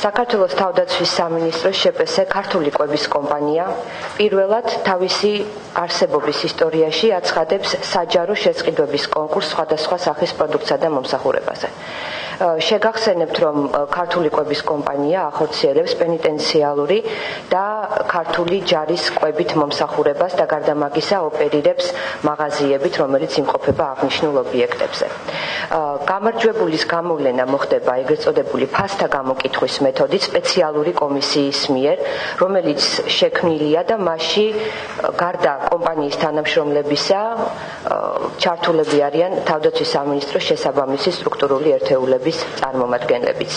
საქართველოს თავდაცვის სამინისტროს შეპესე ქართული კვების კომპანია პირველად თავისი არსებობის ისტორიაში აცხადებს საჯარო შესყიდვების კონკურსს სხვადასხვა სახის პროდუქცია და მომსახურებაზე. შეგახსენებთ, რომ ქართული კვების კომპანია ახორციელებს პენიტენციალური და ქართული ჯარის კვებით მომსახურებას და გარდა მაგისა ოპერირებს მაღაზიებით, რომელიც იმყოფება აღნიშნულ ობიექტებზე. გამარჯვებულის გამოვლენა მოხდება ეგრეთ წოდებული ფასთა გამოკითხვის მეთოდით სპეციალური კომისიის მიერ, რომელიც შექმნილია და მასში გარდა კომპანიის თანამშრომლებისა ჩართულები არიან თავდაცვის სამინისტროს შესაბამისი სტრუქტურული ერთეულების წარმომადგენლებიც.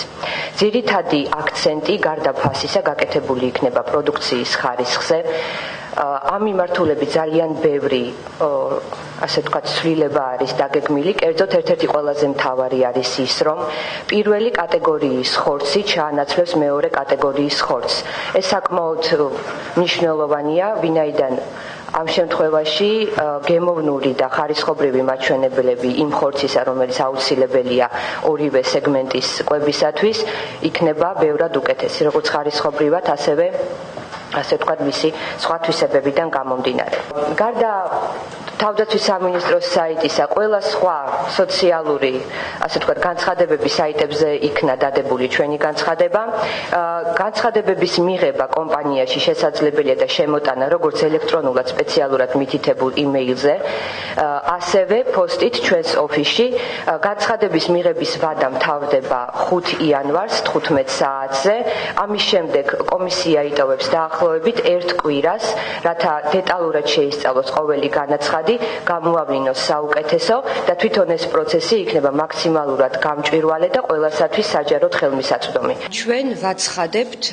ძირითადი აქცენტი გარდა ფასისა გაკეთებული იქნება პროდუქციის ხარისხზე. ამ მიმართულებით ძალიან ბევრი ასე ვთქვათ ცვლილება არის დაგეგმილი, კერძოდ ერთ-ერთი ყველაზე მთავარი არის ის, რომ პირველი კატეგორიის ხორცი ჩაანაცვლებს მეორე კატეგორიის ხორცს. ეს საკმაოდ მნიშვნელოვანია, ვინაიდან ამ შემთხვევაში გემოვნური და ხარისხობრივი მაჩვენებლები იმ ხორცისა, რომელიც აუცილებელია ორივე სეგმენტის კვებისათვის, იქნება ბევრად უკეთესი, როგორც ხარისხობრივად, ასე ვთქვათ, მისი სხვა თვისებებიდან გამომდინარე. გარდა თავდაცვის სამინისტროს საიტისა, ყველა სხვა სოციალური, ასე ვთქვათ, განცხადებების საიტებზე იქნა დადებული ჩვენი განცხადება. განცხადებების მიღება კომპანიაში შესაძლებელია და შემოტანა როგორც ელექტრონულად სპეციალურად მითითებულ იმეილზე, ასევე პოსტით ჩვენს ოფისში. განცხადების მიღების ვადა მთავრდება 5 იანვარს 15 საათზე. ამის შემდეგ კომისია იტოვებს დაახლოებით 1 კვირას, რათა დეტალურად შეისწავლოს ყოველი განაცხადი, გამოავლინოს საუკეთესო და თვითონ ეს პროცესი იქნება მაქსიმალურად გამჭვირვალე და ყველასათვის საჯაროდ ხელმისაწვდომი. ჩვენ ვაცხადებთ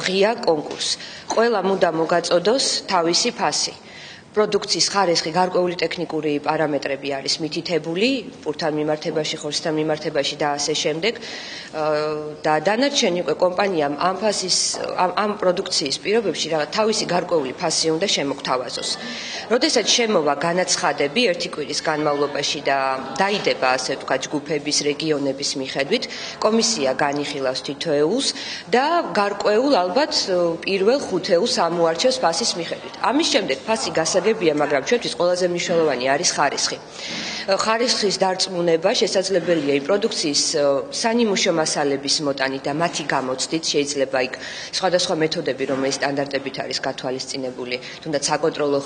ღია კონკურსს. ყველა მუდამ მოგაწოდოს თავისი ფასი. პროდუქციის ხარისხი, გარკვეული ტექნიკური პარამეტრები არის მითითებული, პურთან მიმართებაში, ხორცთან მიმართებაში და ასე შემდეგ. და დანარჩენი უკვე კომპანიამ ამ პროდუქციის პირობებში თავისი გარკვეული ფასი უნდა შემოგთავაზოს. როდესაც შემოვა განაცხადები 1 კვირის განმავლობაში და დაიდება, ასე ვთქვათ, ჯგუფების, რეგიონების მიხედვით, კომისია განიხილავს თითოეულს და გარკვეულ ალბათ პირველ 5 ეულს ამოარჩევს ფასის მიხედვით. ამის შემდეგ ფასი გასაგებია, მაგრამ ჩვენთვის ყველაზე მნიშვნელოვანი არის ხარისხი. ხარისხის დარწმუნება შესაძლებელია იმ პროდუქციის სანიმუშო მასალების მოტანით და მათი გამოცდით, შეიძლება იქ სხვადასხვა მეთოდები, რომელიც სტანდარტებით არის გათვალისწინებული, თუნდაც საკონტროლო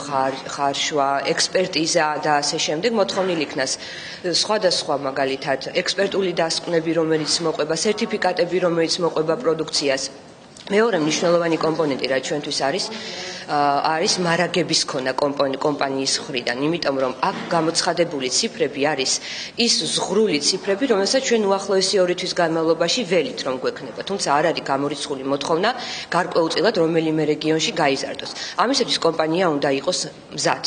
ხარშვა, ექსპერტიზა და ასე შემდეგ, მოთხოვნილ იქნას სხვადასხვა მაგალითად ექსპერტული დასკვნები, რომელიც მოყვება, სერტიფიკატები, რომელიც მოყვება პროდუქციას. მეორე მნიშვნელოვანი კომპონენტი რა ჩვენთვის არის მარაგების ქონა კომპანიის მხრიდან, იმიტომ რომ აქ გამოცხადებული ციფრები არის ის ზღვრული ციფრები, რომელსაც ჩვენ უახლოესი 2 თვის განმავლობაში ველით რომ გვექნება, თუმცა არ არის გამორიცხული მოთხოვნა გარკვეულწილად რომელიმე რეგიონში გაიზარდოს. ამისათვის კომპანია უნდა იყოს მზად.